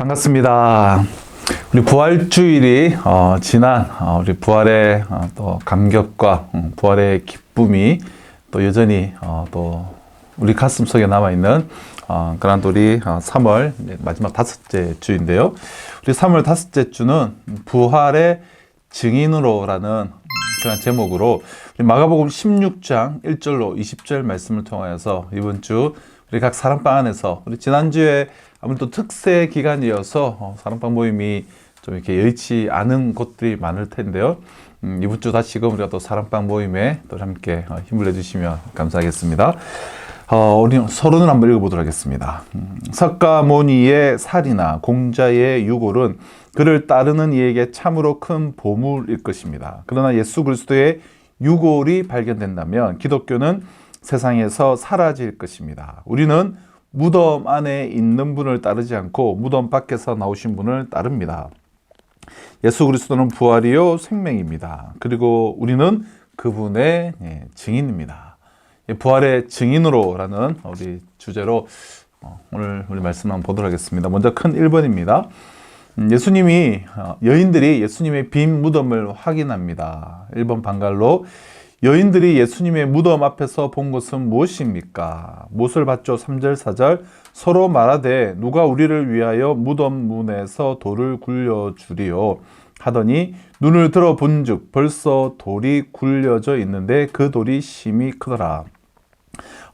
반갑습니다. 우리 부활주일이 지난 우리 부활의 또 감격과 부활의 기쁨이 또 여전히 또 우리 가슴 속에 남아있는 그런 우리 3월 마지막 다섯째 주인데요. 우리 3월 다섯째 주는 부활의 증인으로라는 그런 제목으로 우리 마가복음 16장 1절로 20절 말씀을 통하여서 이번 주 우리 각 사랑방 안에서 우리 지난주에 아무래도 특세 기간이어서 사랑방 모임이 좀 이렇게 여의치 않은 곳들이 많을 텐데요. 이번 주 다시금 우리가 또 사랑방 모임에 또 함께 힘을 내주시면 감사하겠습니다. 우리 서론을 한번 읽어보도록 하겠습니다. 석가모니의 살이나 공자의 유골은 그를 따르는 이에게 참으로 큰 보물일 것입니다. 그러나 예수 그리스도의 유골이 발견된다면 기독교는 세상에서 사라질 것입니다. 우리는 무덤 안에 있는 분을 따르지 않고 무덤 밖에서 나오신 분을 따릅니다. 예수 그리스도는 부활이요 생명입니다. 그리고 우리는 그분의 증인입니다. 부활의 증인으로라는 우리 주제로 오늘 우리 말씀 한번 보도록 하겠습니다. 먼저 큰 1번입니다. 여인들이 예수님의 빈 무덤을 확인합니다. 1번 방갈로 여인들이 예수님의 무덤 앞에서 본 것은 무엇입니까? 무엇을 봤죠? 3절 4절 서로 말하되 누가 우리를 위하여 무덤 문에서 돌을 굴려주리요 하더니 눈을 들어 본즉 벌써 돌이 굴려져 있는데 그 돌이 심히 크더라.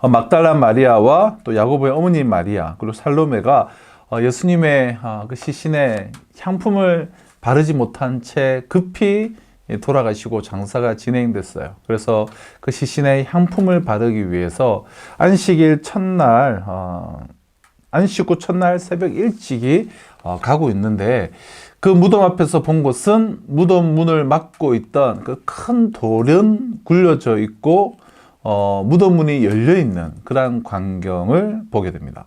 막달라 마리아와 또 야고보의 어머니 마리아 그리고 살로메가 예수님의 그 시신에 향품을 바르지 못한 채 급히 돌아가시고 장사가 진행됐어요. 그래서 그 시신에 향품을 바르기 위해서 안식일 첫날, 안식 후 첫날 새벽 일찍이 가고 있는데 그 무덤 앞에서 본 것은 무덤 문을 막고 있던 그 큰 돌은 굴려져 있고 무덤 문이 열려 있는 그런 광경을 보게 됩니다.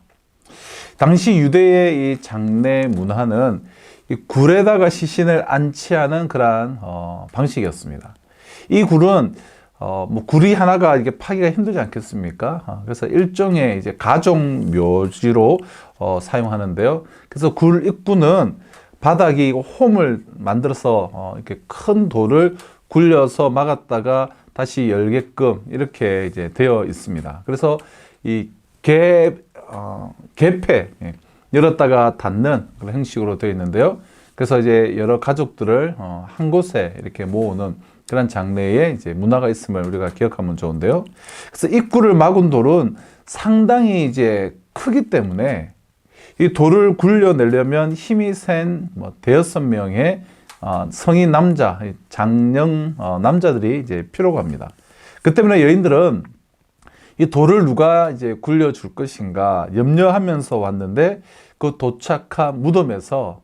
당시 유대의 이 장례 문화는 이 굴에다가 시신을 안치하는 그러한 방식이었습니다. 이 굴은 뭐 굴이 하나가 이게 파기가 힘들지 않겠습니까? 그래서 일종의 이제 가족 묘지로 사용하는데요. 그래서 굴 입구는 바닥이 홈을 만들어서 이렇게 큰 돌을 굴려서 막았다가 다시 열게끔 이렇게 이제 되어 있습니다. 그래서 이 개폐 열었다가 닫는 그런 형식으로 되어 있는데요. 그래서 이제 여러 가족들을 한 곳에 이렇게 모으는 그런 장례의 이제 문화가 있음을 우리가 기억하면 좋은데요. 그래서 입구를 막은 돌은 상당히 이제 크기 때문에 이 돌을 굴려내려면 힘이 센 대여섯 명의 성인 남자, 장령 남자들이 이제 필요가 합니다. 그 때문에 여인들은 이 돌을 누가 이제 굴려줄 것인가 염려하면서 왔는데 그 도착한 무덤에서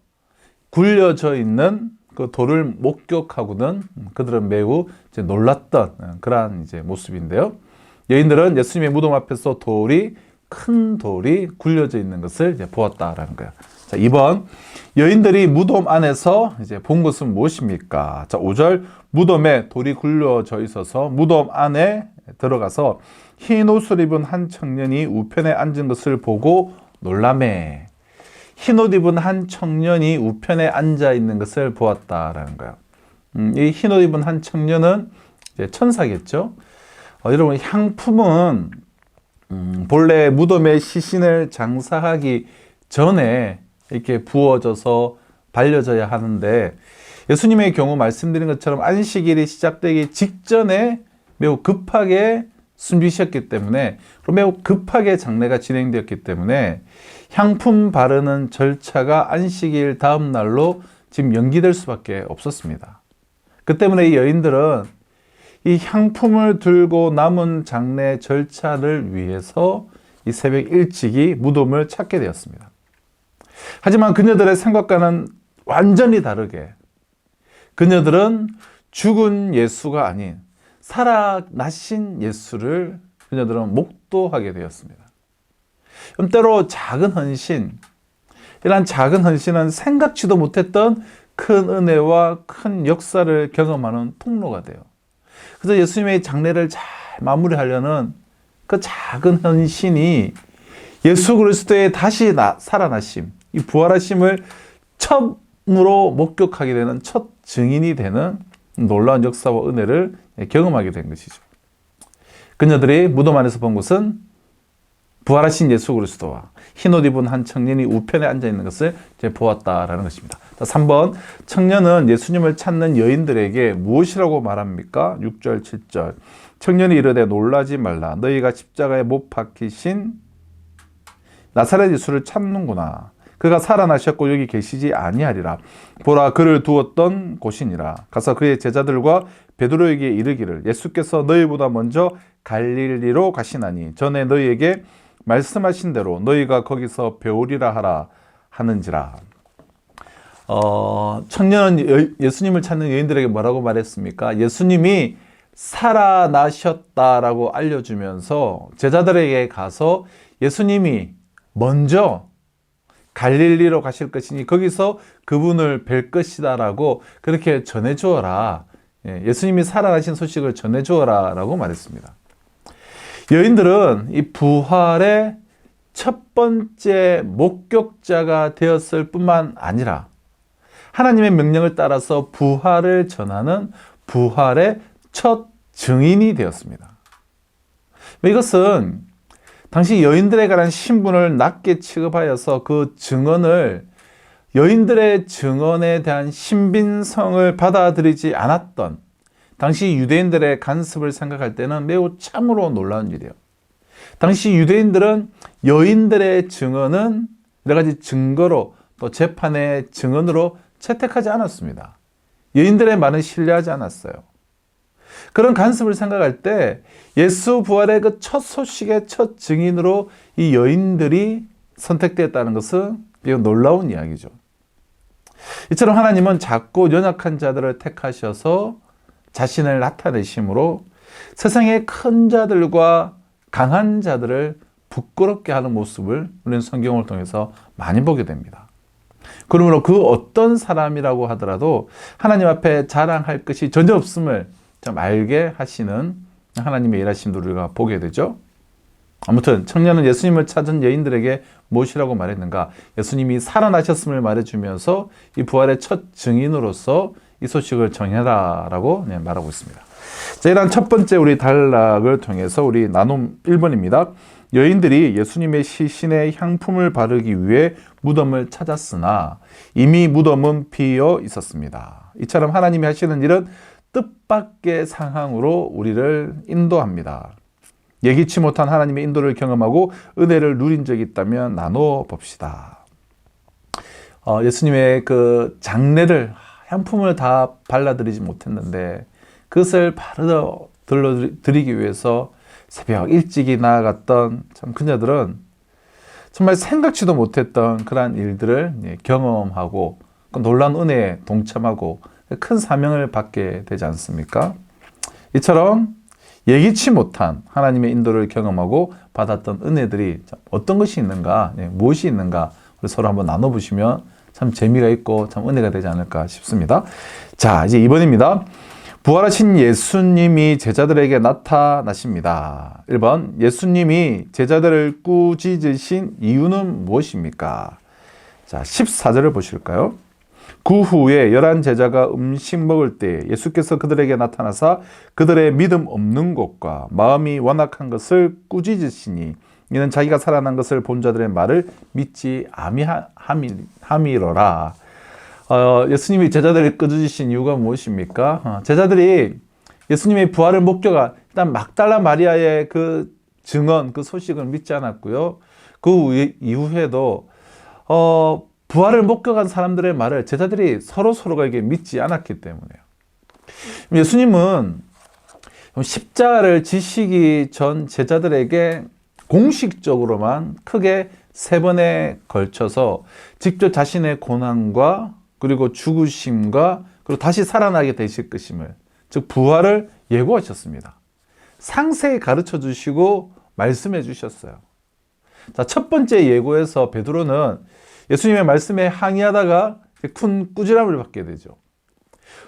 굴려져 있는 그 돌을 목격하고는 그들은 매우 이제 놀랐던 그러한 이제 모습인데요. 여인들은 예수님의 무덤 앞에서 큰 돌이 굴려져 있는 것을 이제 보았다라는 거예요. 자, 2번. 여인들이 무덤 안에서 이제 본 것은 무엇입니까? 자, 5절. 무덤에 돌이 굴려져 있어서 무덤 안에 들어가서 흰 옷을 입은 한 청년이 우편에 앉은 것을 보고 놀라매. 흰 옷 입은 한 청년이 우편에 앉아 있는 것을 보았다라는 거예요. 이 흰 옷 입은 한 청년은 이제 천사겠죠. 여러분 향품은 본래 무덤에 시신을 장사하기 전에 이렇게 부어져서 발려져야 하는데 예수님의 경우 말씀드린 것처럼 안식일이 시작되기 직전에 매우 급하게 숨지셨기 때문에 매우 급하게 장례가 진행되었기 때문에 향품 바르는 절차가 안식일 다음 날로 지금 연기될 수밖에 없었습니다. 그 때문에 이 여인들은 이 향품을 들고 남은 장례 절차를 위해서 이 새벽 일찍이 무덤을 찾게 되었습니다. 하지만 그녀들의 생각과는 완전히 다르게 그녀들은 죽은 예수가 아닌 살아나신 예수를 그녀들은 목도하게 되었습니다. 때로 작은 헌신, 이러한 작은 헌신은 생각지도 못했던 큰 은혜와 큰 역사를 경험하는 통로가 돼요. 그래서 예수님의 장례를 잘 마무리하려는 그 작은 헌신이 예수 그리스도의 다시 살아나심, 이 부활하심을 처음으로 목격하게 되는 첫 증인이 되는 놀라운 역사와 은혜를 경험하게 된 것이죠. 그녀들이 무덤 안에서 본 것은 부활하신 예수 그리스도와 흰옷 입은 한 청년이 우편에 앉아 있는 것을 이제 보았다라는 것입니다. 3번, 청년은 예수님을 찾는 여인들에게 무엇이라고 말합니까? 6절, 7절. 청년이 이르되 놀라지 말라. 너희가 십자가에 못 박히신 나사렛 예수를 찾는구나. 그가 살아나셨고 여기 계시지 아니하리라. 보라, 그를 두었던 곳이니라. 가서 그의 제자들과 베드로에게 이르기를 예수께서 너희보다 먼저 갈릴리로 가시나니 전에 너희에게 말씀하신 대로 너희가 거기서 배우리라 하라 하는지라. 청년은 예수님을 찾는 여인들에게 뭐라고 말했습니까? 예수님이 살아나셨다라고 알려주면서 제자들에게 가서 예수님이 먼저 갈릴리로 가실 것이니 거기서 그분을 뵐 것이다라고 그렇게 전해주어라. 예수님이 살아나신 소식을 전해주어라 라고 말했습니다. 여인들은 이 부활의 첫 번째 목격자가 되었을 뿐만 아니라 하나님의 명령을 따라서 부활을 전하는 부활의 첫 증인이 되었습니다. 이것은 당시 여인들에 관한 신분을 낮게 취급하여서 그 증언을 여인들의 증언에 대한 신빙성을 받아들이지 않았던 당시 유대인들의 간섭을 생각할 때는 매우 참으로 놀라운 일이에요. 당시 유대인들은 여인들의 증언은 여러 가지 증거로 또 재판의 증언으로 채택하지 않았습니다. 여인들의 말은 신뢰하지 않았어요. 그런 간섭을 생각할 때 예수 부활의 그 첫 소식의 첫 증인으로 이 여인들이 선택되었다는 것은 매우 놀라운 이야기죠. 이처럼 하나님은 작고 연약한 자들을 택하셔서 자신을 나타내심으로 세상의 큰 자들과 강한 자들을 부끄럽게 하는 모습을 우리는 성경을 통해서 많이 보게 됩니다. 그러므로 그 어떤 사람이라고 하더라도 하나님 앞에 자랑할 것이 전혀 없음을 좀 알게 하시는 하나님의 일하심도 우리가 보게 되죠. 아무튼 청년은 예수님을 찾은 여인들에게 무엇이라고 말했는가? 예수님이 살아나셨음을 말해주면서 이 부활의 첫 증인으로서 이 소식을 전해라라고 말하고 있습니다. 자, 이런 첫 번째 우리 단락을 통해서 우리 나눔 1번입니다. 여인들이 예수님의 시신에 향품을 바르기 위해 무덤을 찾았으나 이미 무덤은 비어 있었습니다. 이처럼 하나님이 하시는 일은 뜻밖의 상황으로 우리를 인도합니다. 예기치 못한 하나님의 인도를 경험하고 은혜를 누린 적이 있다면 나눠 봅시다. 예수님의 그 장례를 향품을 다 발라드리지 못했는데 그것을 바로 들려드리기 위해서 새벽 일찍이 나아갔던 참 그녀들은 정말 생각지도 못했던 그러한 일들을 경험하고 놀라운 은혜에 동참하고 큰 사명을 받게 되지 않습니까? 이처럼 예기치 못한 하나님의 인도를 경험하고 받았던 은혜들이 어떤 것이 있는가, 무엇이 있는가 우리 서로 한번 나눠보시면 참 재미가 있고 참 은혜가 되지 않을까 싶습니다. 자, 이제 2번입니다. 부활하신 예수님이 제자들에게 나타나십니다. 1번, 예수님이 제자들을 꾸짖으신 이유는 무엇입니까? 자, 14절을 보실까요? 그 후에 11 제자가 음식 먹을 때 예수께서 그들에게 나타나사 그들의 믿음 없는 것과 마음이 완악한 것을 꾸짖으시니 이는 자기가 살아난 것을 본 자들의 말을 믿지 아미하미로라. 예수님이 제자들을 꾸짖으신 이유가 무엇입니까? 제자들이 예수님의 부활을 목격한 일단 막달라 마리아의 그 증언, 그 소식을 믿지 않았고요. 그 이후에도 부활을 목격한 사람들의 말을 제자들이 서로가 이게 믿지 않았기 때문에요. 예수님은 십자가를 지시기 전 제자들에게 공식적으로만 크게 3번에 걸쳐서 직접 자신의 고난과 그리고 죽으심과 그리고 다시 살아나게 되실 것임을, 즉 부활을 예고하셨습니다. 상세히 가르쳐 주시고 말씀해 주셨어요. 자, 첫 번째 예고에서 베드로는 예수님의 말씀에 항의하다가 큰 꾸지람을 받게 되죠.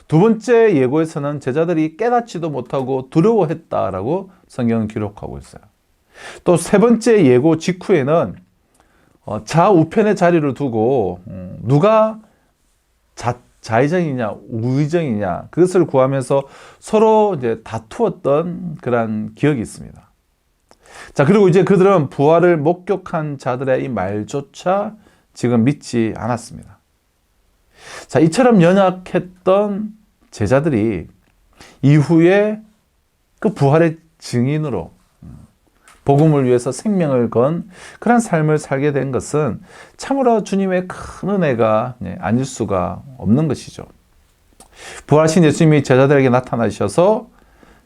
두 번째 예고에서는 제자들이 깨닫지도 못하고 두려워했다라고 성경은 기록하고 있어요. 또 세 번째 예고 직후에는 좌우편의 자리를 두고 누가 좌의정이냐 우의정이냐 그것을 구하면서 서로 이제 다투었던 그런 기억이 있습니다. 자, 그리고 이제 그들은 부활을 목격한 자들의 이 말조차 지금 믿지 않았습니다. 자, 이처럼 연약했던 제자들이 이후에 그 부활의 증인으로 복음을 위해서 생명을 건 그런 삶을 살게 된 것은 참으로 주님의 큰 은혜가 아닐 수가 없는 것이죠. 부활하신 예수님이 제자들에게 나타나셔서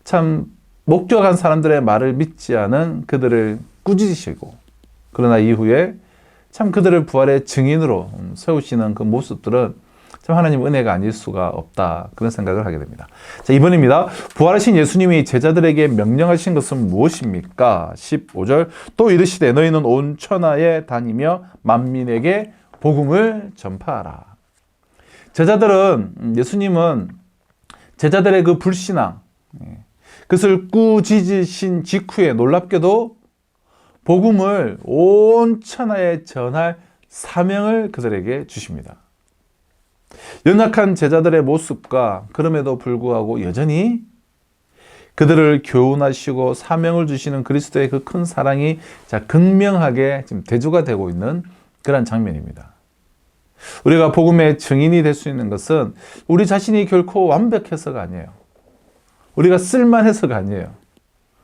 참 목격한 사람들의 말을 믿지 않은 그들을 꾸짖으시고, 그러나 이후에 참 그들을 부활의 증인으로 세우시는 그 모습들은 참 하나님 은혜가 아닐 수가 없다, 그런 생각을 하게 됩니다. 자, 2번입니다. 부활하신 예수님이 제자들에게 명령하신 것은 무엇입니까? 15절. 또 이르시되 너희는 온 천하에 다니며 만민에게 복음을 전파하라. 제자들은, 예수님은 제자들의 그 불신앙, 그것을 꾸짖으신 직후에 놀랍게도 복음을 온 천하에 전할 사명을 그들에게 주십니다. 연약한 제자들의 모습과 그럼에도 불구하고 여전히 그들을 교훈하시고 사명을 주시는 그리스도의 그 큰 사랑이 극명하게 지금 대조가 되고 있는 그런 장면입니다. 우리가 복음의 증인이 될 수 있는 것은 우리 자신이 결코 완벽해서가 아니에요. 우리가 쓸만해서가 아니에요.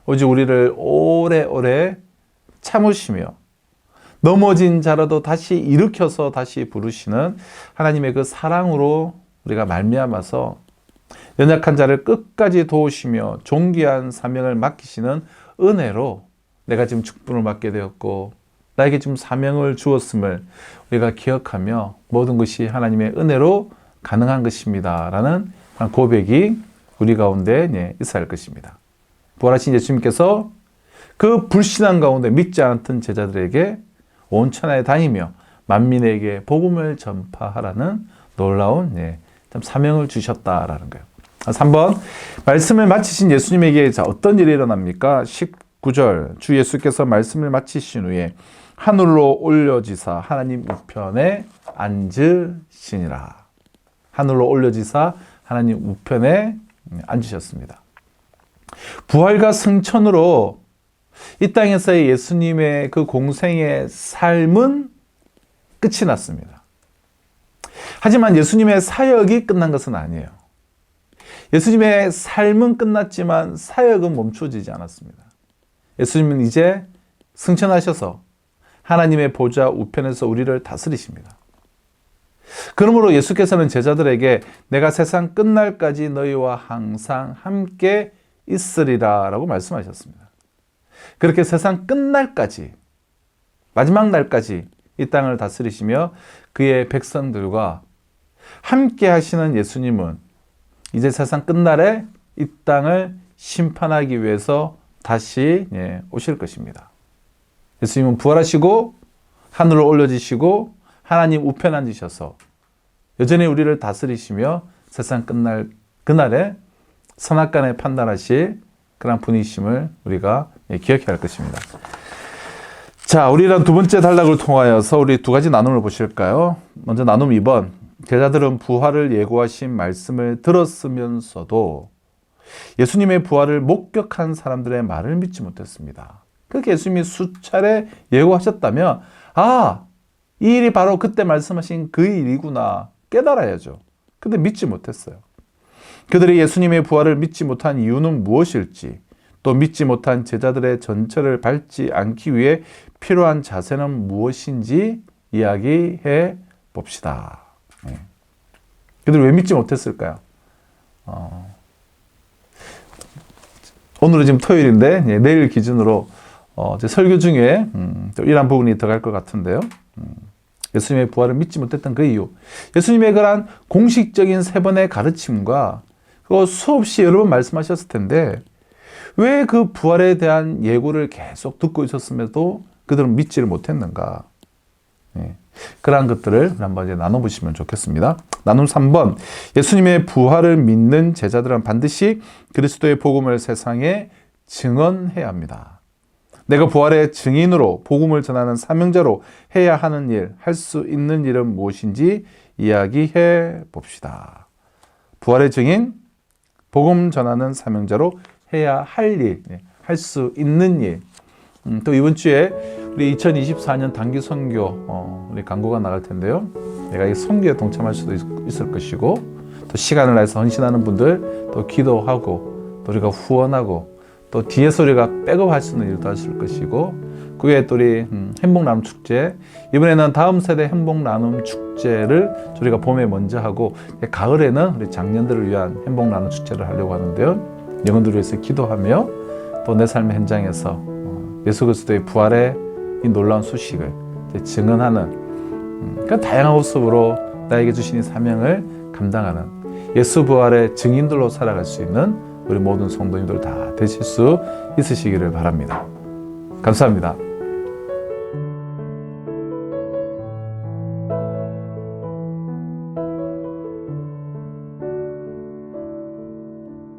오직 우리를 오래오래 참으시며 넘어진 자라도 다시 일으켜서 다시 부르시는 하나님의 그 사랑으로 우리가 말미암아서 연약한 자를 끝까지 도우시며 존귀한 사명을 맡기시는 은혜로 내가 지금 직분을 맡게 되었고 나에게 지금 사명을 주었음을 우리가 기억하며 모든 것이 하나님의 은혜로 가능한 것입니다 라는 고백이 우리 가운데 있어야 할 것입니다. 부활하신 예수님께서 그 불신앙 가운데 믿지 않았던 제자들에게 온 천하에 다니며 만민에게 복음을 전파하라는 놀라운 참 사명을 주셨다라는 거예요. 3번, 말씀을 마치신 예수님에게 어떤 일이 일어납니까? 19절, 주 예수께서 말씀을 마치신 후에 하늘로 올려지사 하나님 우편에 앉으시니라. 하늘로 올려지사 하나님 우편에 앉으셨습니다. 부활과 승천으로 이 땅에서의 예수님의 그 공생의 삶은 끝이 났습니다. 하지만 예수님의 사역이 끝난 것은 아니에요. 예수님의 삶은 끝났지만 사역은 멈춰지지 않았습니다. 예수님은 이제 승천하셔서 하나님의 보좌 우편에서 우리를 다스리십니다. 그러므로 예수께서는 제자들에게 내가 세상 끝날까지 너희와 항상 함께 있으리라 라고 말씀하셨습니다. 그렇게 세상 끝날까지, 마지막 날까지 이 땅을 다스리시며 그의 백성들과 함께 하시는 예수님은 이제 세상 끝날에 이 땅을 심판하기 위해서 다시 오실 것입니다. 예수님은 부활하시고 하늘로 올려지시고 하나님 우편에 앉으셔서 여전히 우리를 다스리시며 세상 끝날 그날에 선악간에 판단하실 그런 분이심을 우리가 기억해야 할 것입니다. 자, 우리는 두 번째 단락을 통하여서 우리 두 가지 나눔을 보실까요? 먼저 나눔 2번. 제자들은 부활을 예고하신 말씀을 들었으면서도 예수님의 부활을 목격한 사람들의 말을 믿지 못했습니다. 그렇게 예수님이 수차례 예고하셨다면 이 일이 바로 그때 말씀하신 그 일이구나 깨달아야죠. 근데 믿지 못했어요. 그들이 예수님의 부활을 믿지 못한 이유는 무엇일지, 또 믿지 못한 제자들의 전철을 밟지 않기 위해 필요한 자세는 무엇인지 이야기해 봅시다. 그들이 왜 믿지 못했을까요? 오늘은 지금 토요일인데 내일 기준으로 제 설교 중에 또 이런 부분이 들어갈 것 같은데요. 예수님의 부활을 믿지 못했던 그 이유, 예수님의 그러한 공식적인 세 번의 가르침과 그거 수없이 여러 번 말씀하셨을 텐데 왜 그 부활에 대한 예고를 계속 듣고 있었음에도 그들은 믿지를 못했는가? 그러한 것들을 한번 이제 나눠보시면 좋겠습니다. 나눔 3번. 예수님의 부활을 믿는 제자들은 반드시 그리스도의 복음을 세상에 증언해야 합니다. 내가 부활의 증인으로 복음을 전하는 사명자로 해야 하는 일, 할 수 있는 일은 무엇인지 이야기해 봅시다. 부활의 증인, 복음 전하는 사명자로 해야 할 일, 할 수 있는 일. 또 이번 주에 우리 2024년 단기 선교 우리 광고가 나갈 텐데요. 내가 이 선교에 동참할 수도 있을 것이고, 또 시간을 내서 헌신하는 분들, 또 기도하고, 또 우리가 후원하고, 또 뒤에서 우리가 백업할 수 있는 일도 할 수 있을 것이고, 그 외에 또 우리 행복 나눔 축제, 이번에는 다음 세대 행복 나눔 축제를 우리가 봄에 먼저 하고, 가을에는 우리 장년들을 위한 행복 나눔 축제를 하려고 하는데요. 영혼들을 위해서 기도하며 또 내 삶의 현장에서 예수 그리스도의 부활의 이 놀라운 소식을 증언하는 그 다양한 모습으로 나에게 주신 이 사명을 감당하는 예수 부활의 증인들로 살아갈 수 있는 우리 모든 성도님들 다 되실 수 있으시기를 바랍니다. 감사합니다.